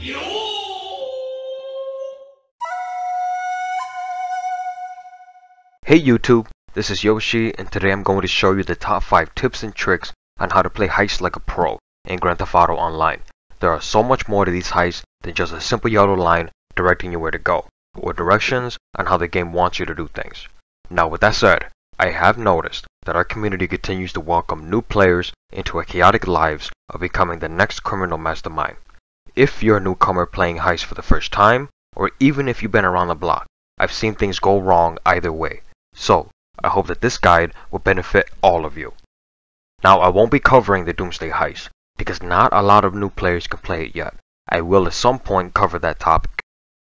Hey YouTube, this is Yoshi, and today I'm going to show you the top 5 tips and tricks on how to play heists like a pro in Grand Theft Auto Online. There are so much more to these heists than just a simple yellow line directing you where to go, or directions on how the game wants you to do things. Now with that said, I have noticed that our community continues to welcome new players into our chaotic lives of becoming the next criminal mastermind. If you're a newcomer playing heists for the first time, or even if you've been around the block, I've seen things go wrong either way. So, I hope that this guide will benefit all of you. Now, I won't be covering the Doomsday Heist, because not a lot of new players can play it yet. I will at some point cover that topic.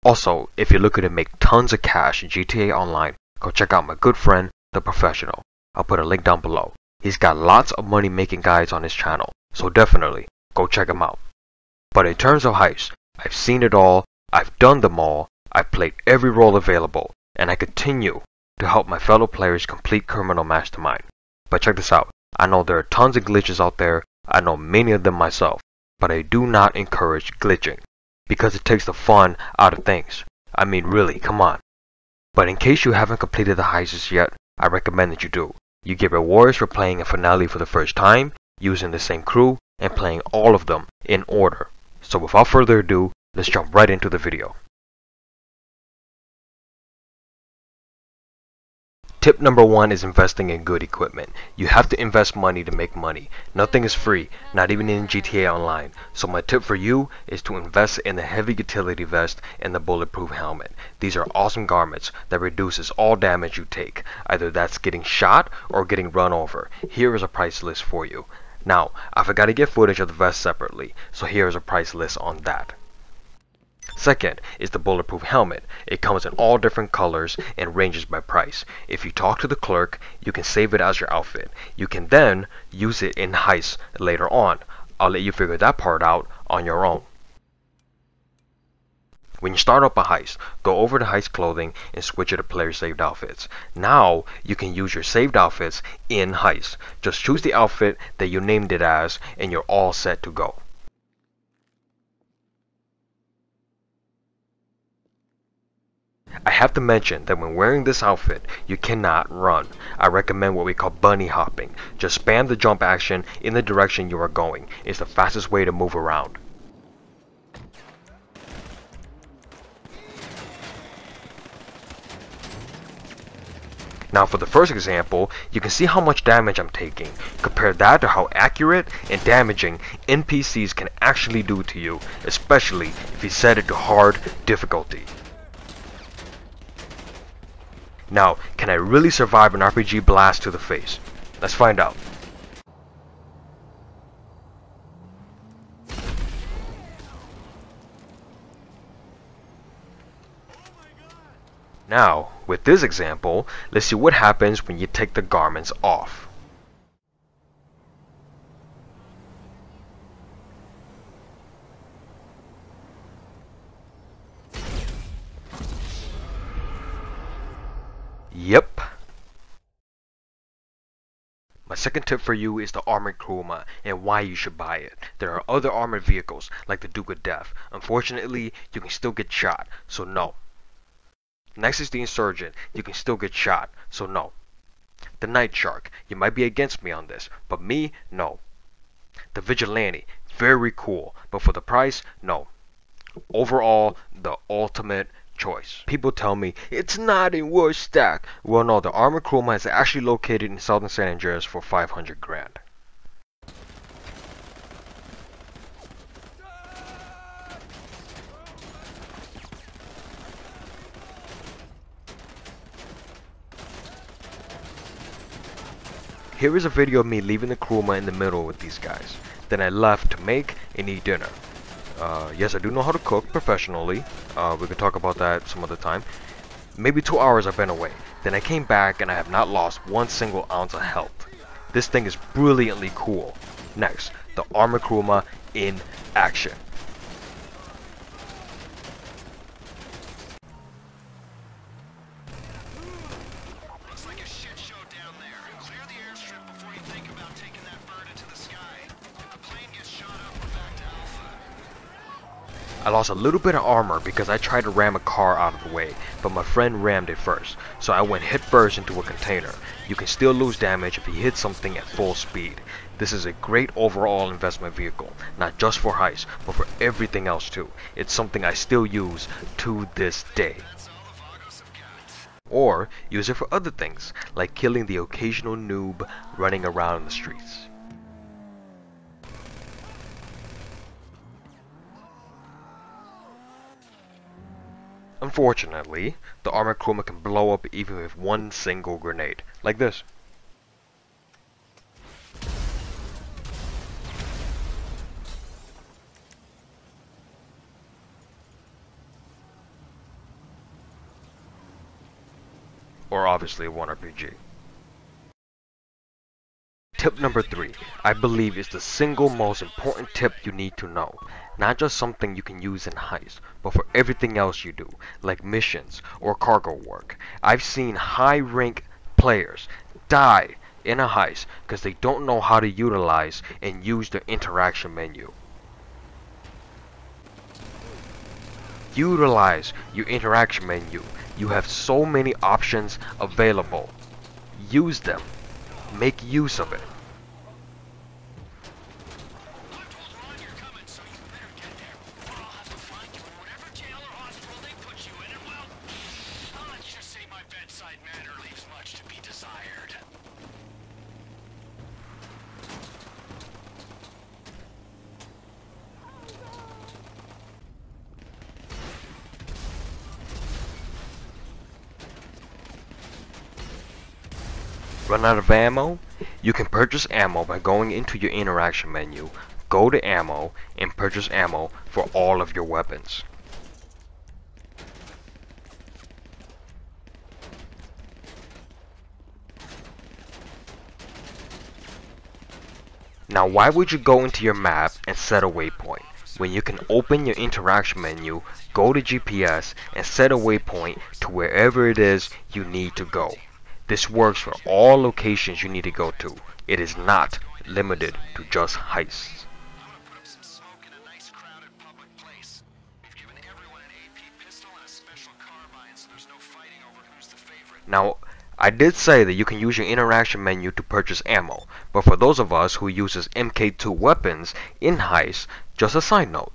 Also, if you're looking to make tons of cash in GTA Online, go check out my good friend, The Professional. I'll put a link down below. He's got lots of money making guides on his channel, so definitely go check him out. But in terms of heists, I've seen it all, I've done them all, I've played every role available, and I continue to help my fellow players complete Criminal Mastermind. But check this out, I know there are tons of glitches out there, I know many of them myself, but I do not encourage glitching, because it takes the fun out of things. I mean really, come on. But in case you haven't completed the heists yet, I recommend that you do. You get rewards for playing a finale for the first time, using the same crew, and playing all of them in order. So without further ado, let's jump right into the video. Tip number 1 is investing in good equipment. You have to invest money to make money. Nothing is free, not even in GTA Online. So my tip for you is to invest in the heavy utility vest and the bulletproof helmet. These are awesome garments that reduces all damage you take. Either that's getting shot or getting run over. Here is a price list for you. Now, I forgot to get footage of the vest separately, so here is a price list on that. Second is the bulletproof helmet. It comes in all different colors and ranges by price. If you talk to the clerk, you can save it as your outfit. You can then use it in heists later on. I'll let you figure that part out on your own. When you start up a heist, go over to heist clothing and switch it to player saved outfits. Now you can use your saved outfits in heist. Just choose the outfit that you named it as and you're all set to go. I have to mention that when wearing this outfit, you cannot run. I recommend what we call bunny hopping. Just spam the jump action in the direction you are going. It's the fastest way to move around. Now for the first example, you can see how much damage I'm taking. Compare that to how accurate and damaging NPCs can actually do to you, especially if you set it to hard difficulty. Now, can I really survive an RPG blast to the face? Let's find out. Now, with this example, let's see what happens when you take the garments off. Yep. My second tip for you is the armored crewmate and why you should buy it. There are other armored vehicles like the Duke of Death. Unfortunately, you can still get shot, so no. Next is the Insurgent. You can still get shot, so no. The Night Shark. You might be against me on this, but me, no. The Vigilante. Very cool, but for the price, no. Overall, the ultimate choice. People tell me it's not in War Stack. Well, no, the armored crewmate is actually located in Southern San Andreas for 500 grand. Here is a video of me leaving the crewmate in the middle with these guys. Then I left to make and eat dinner. Yes, I do know how to cook professionally. We could talk about that some other time. Maybe 2 hours I've been away. Then I came back and I have not lost 1 single ounce of health. This thing is brilliantly cool. Next, the armored crewmate in action. I lost a little bit of armor because I tried to ram a car out of the way, but my friend rammed it first, so I went head first into a container. You can still lose damage if you hit something at full speed. This is a great overall investment vehicle, not just for heists, but for everything else too. It's something I still use to this day. Or use it for other things, like killing the occasional noob running around the streets. Unfortunately, the armored crewman can blow up even with one single grenade, like this. Or obviously one RPG. Tip number 3, I believe is the single most important tip you need to know. Not just something you can use in heists, but for everything else you do, like missions or cargo work. I've seen high rank players die in a heist because they don't know how to utilize and use their interaction menu. Utilize your interaction menu. You have so many options available. Use them. Make use of it. Run out of ammo? You can purchase ammo by going into your interaction menu, go to ammo, and purchase ammo for all of your weapons. Now why would you go into your map and set a waypoint when you can open your interaction menu, go to GPS, and set a waypoint to wherever it is you need to go? This works for all locations you need to go to. It is not limited to just heists. Now, I did say that you can use your interaction menu to purchase ammo, but for those of us who uses MK2 weapons in heists, just a side note,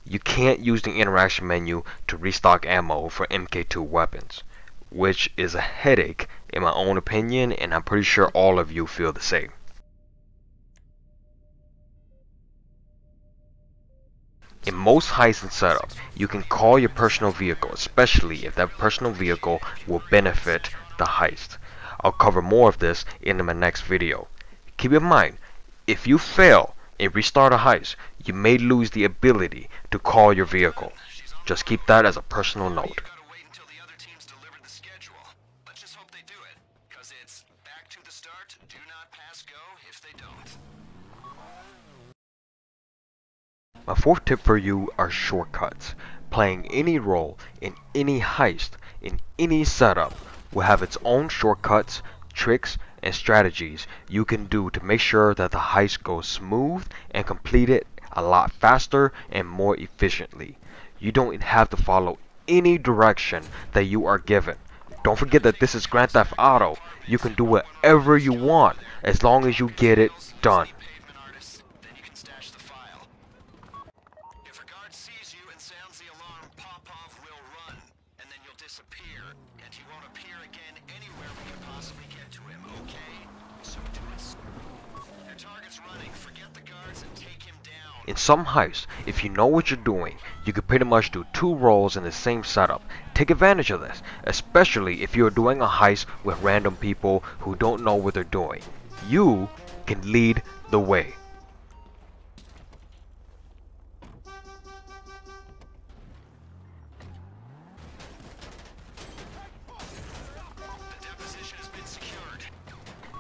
you can't use the interaction menu to restock ammo for MK2 weapons, which is a headache in my own opinion, and I'm pretty sure all of you feel the same. In most heists and setup, you can call your personal vehicle, especially if that personal vehicle will benefit the heist. I'll cover more of this in my next video. Keep in mind, if you fail and restart a heist, you may lose the ability to call your vehicle. Just keep that as a personal note. My fourth tip for you are shortcuts. Playing any role in any heist, in any setup, will have its own shortcuts, tricks, and strategies you can do to make sure that the heist goes smooth and completed a lot faster and more efficiently. You don't have to follow any direction that you are given. Don't forget that this is Grand Theft Auto. You can do whatever you want as long as you get it done. In some heists, if you know what you're doing, you can pretty much do 2 roles in the same setup. Take advantage of this, especially if you're doing a heist with random people who don't know what they're doing. You can lead the way.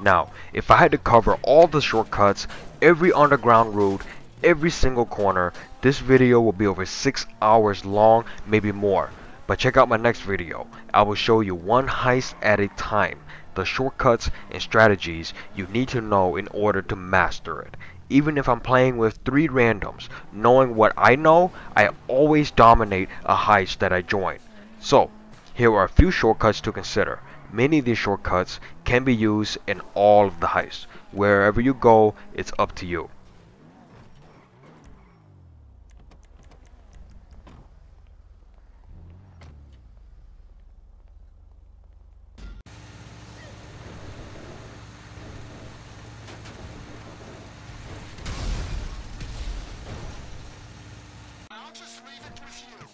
Now, if I had to cover all the shortcuts, every underground route, every single corner, this video will be over 6 hours long, maybe more. But check out my next video. I will show you one heist at a time, the shortcuts and strategies you need to know in order to master it. Even if I'm playing with 3 randoms, knowing what I know, I always dominate a heist that I join. So, here are a few shortcuts to consider. Many of these shortcuts can be used in all of the heists. Wherever you go, it's up to you. I'll just leave it with you.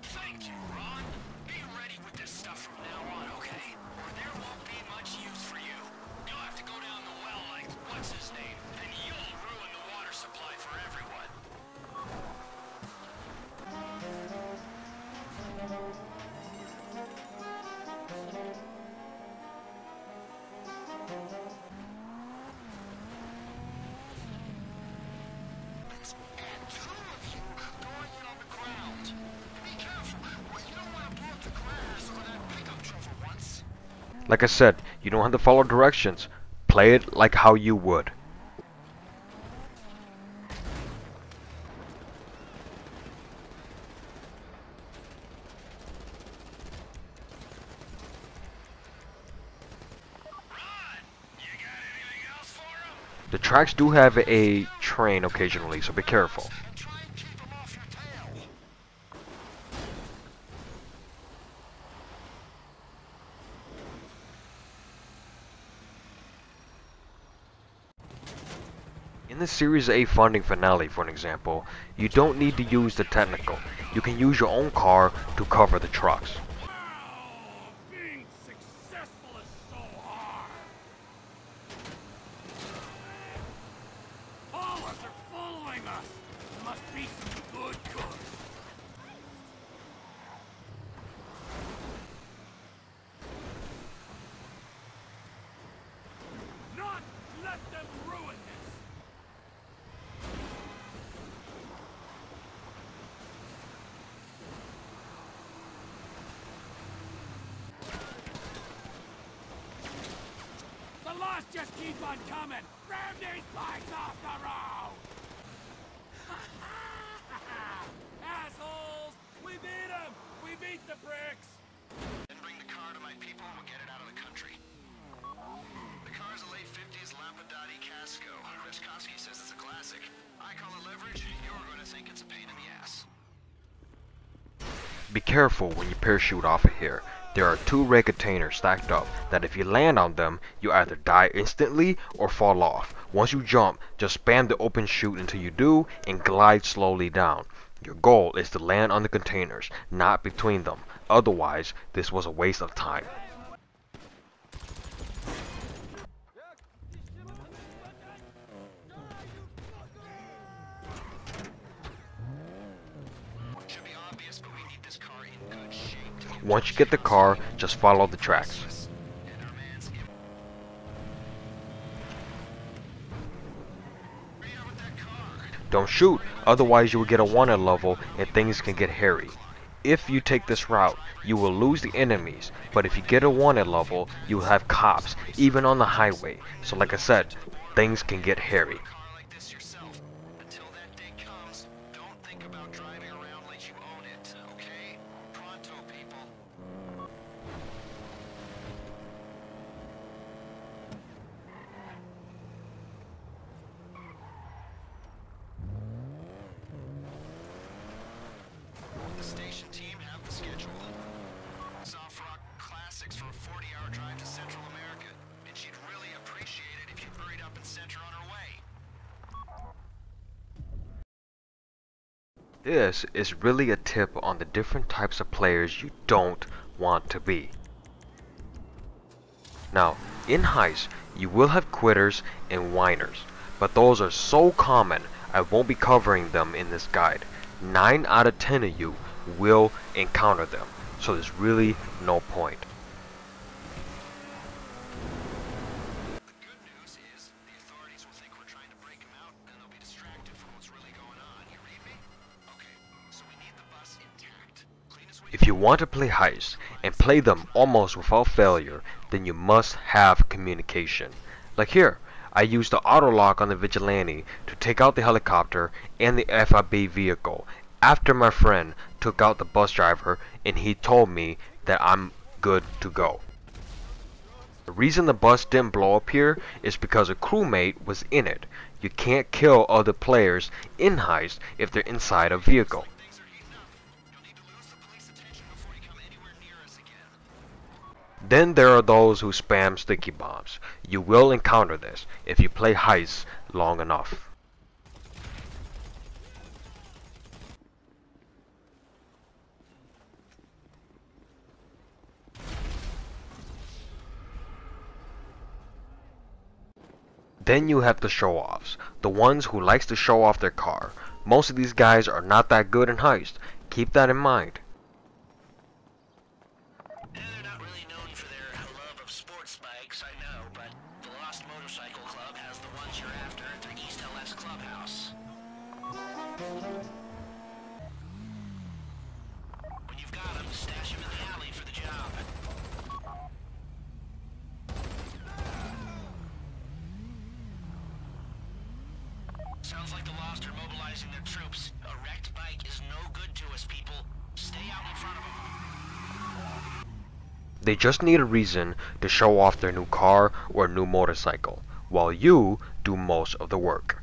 Thank you, Ron. Be ready with this stuff from now on, okay? Or there won't be much use for you. You'll have to go down the well like, what's his name? And you'll ruin the water supply for everyone. And 2 of you going in on the ground. Be careful. Well, you don't want to blow up the grass or that pickup truck for once. Like I said, you don't have to follow directions. Play it like how you would. Ron, you got anything else for him? The tracks do have a train occasionally, so be careful. Try and keep him off your tail. In the Series A funding finale, for an example, you don't need to use the technical. You can use your own car to cover the trucks. Being successful is so hard. All of us are following us. There must be some good cooks. Not let them ruin this. The loss just keep on coming! Ram these bikes off the road! Assholes! We beat them! We beat the bricks! Then bring the car to my people and we'll get it out of the country. The car's a late 50s Lampadati Casco. Rishkovsky says it's a classic. I call it leverage. You're gonna think it's a pain in the ass. Be careful when you parachute off of here. There are 2 red containers stacked up that if you land on them, you either die instantly or fall off. Once you jump, just spam the open chute until you do and glide slowly down. Your goal is to land on the containers, not between them. Otherwise, this was a waste of time. Should be obvious, but we need this car in good shape. Once you get the car, just follow the tracks. And our man's in. Hurry up with that car. Don't shoot, otherwise you will get a wanted level and things can get hairy. If you take this route, you will lose the enemies, but if you get a wanted level, you will have cops, even on the highway. So like I said, things can get hairy. Car like this yourself. Until that day comes, don't think about driving around like you own it, okay? Pronto, people. The station team have the schedule. Soft rock classics for a 40-hour drive to Central America, and she'd really appreciate it if you hurried up and sent her on her way. This is really a tip on the different types of players you don't want to be. Now, in Heist, you will have quitters and whiners, but those are so common I won't be covering them in this guide. 9 out of 10 of you will encounter them, so there's really no point. The good news is the authorities will think we're trying to break them out, and they'll be distracted from what's really going on. You read me? Okay, so we need the bus intact. Clean as we If you want to play Heist and play them almost without failure, then you must have communication. Like here, I used the auto lock on the vigilante to take out the helicopter and the FIB vehicle after my friend took out the bus driver and he told me that I'm good to go. The reason the bus didn't blow up here is because a crewmate was in it. You can't kill other players in Heist if they're inside a vehicle. Then there are those who spam sticky bombs. You will encounter this if you play Heists long enough. Then you have the show-offs, the ones who likes to show off their car. Most of these guys are not that good in Heist. Keep that in mind. They're not really known for their love of sports bikes, I know, but the Lost Motorcycle Club has the ones you're after at their East LS clubhouse. When you've got them, stash them in the alley for the job. Sounds like the Lost are mobilizing their troops. A wrecked bike is no good to us, people. Stay out in front of them. They just need a reason to show off their new car or new motorcycle, while you do most of the work.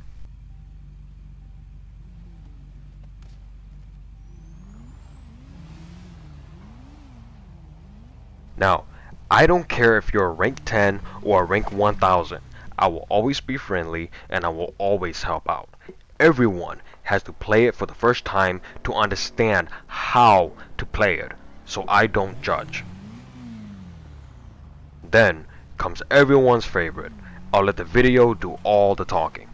Now, I don't care if you're a rank 10 or a rank 1000. I will always be friendly and I will always help out. Everyone has to play it for the first time to understand how to play it, so I don't judge. Then comes everyone's favorite. I'll let the video do all the talking.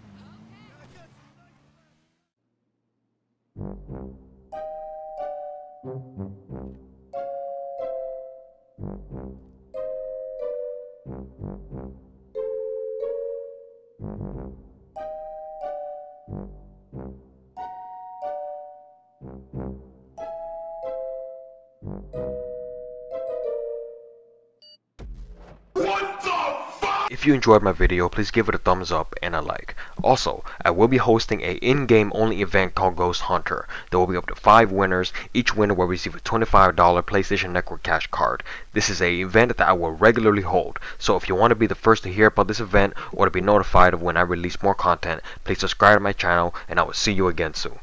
If you enjoyed my video, please give it a thumbs up and a like. Also, I will be hosting a in-game only event called Ghost Hunter. There will be up to 5 winners. Each winner will receive a $25 PlayStation Network cash card. This is an event that I will regularly hold. So if you want to be the first to hear about this event or to be notified of when I release more content, please subscribe to my channel and I will see you again soon.